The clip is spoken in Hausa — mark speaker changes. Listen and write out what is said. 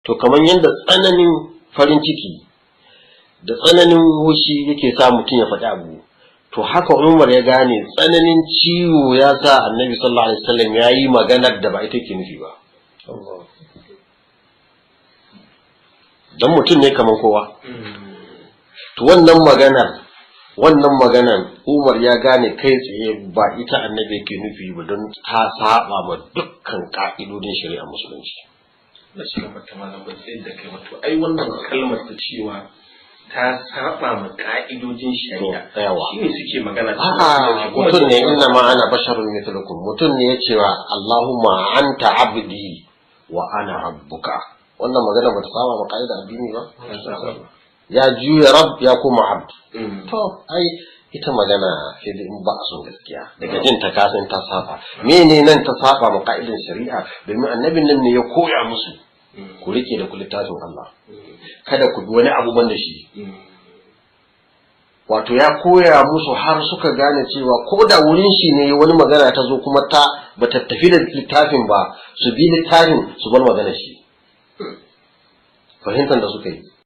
Speaker 1: to kamar yadda tsananin farin ciki da tsananin hushi yake sa mutum ya faɗi abu, to haka Umar ya gane tsananin ciwo ya sa annabi sallallahu alaihi wasallam ya yi maganar da ba ita ke nufi ba. Dan mutum ne kamar kowa. To wannan maganar Umar ya gane kai tsaye ba ita annabi ke nufi ba, don ta saba ma dukkan ka'idodin shari'a musulunci.
Speaker 2: Na shiga mata malam ba sai da kai wato ai wannan kalmar ta cewa ta saba ma ka'idojin shari'a shine suke magana
Speaker 1: mutum ne, inna ma ana basharun mithlukum, mutum ne ya cewa Allahumma anta abdi wa ana rabbuka. Wannan magana ba ta saba ma ka'idar addini ba. Ya juya rabb ya kuma abd. To ai ita magana sai da in ba a son gaskiya, daga jin ta kasan ta saba. Mene nan ta saba ma ka'idar shari'a, domin annabin nan ne ya koya musu ku rike da littafin Allah, kada ku bi wani abu ban da shi. Wato ya koya musu har suka gane cewa ko da wurin shi ne wani magana ta zo kuma ba ta tafi da littafin ba, su bi littafin su bar magana shi. Fahimtar da suka yi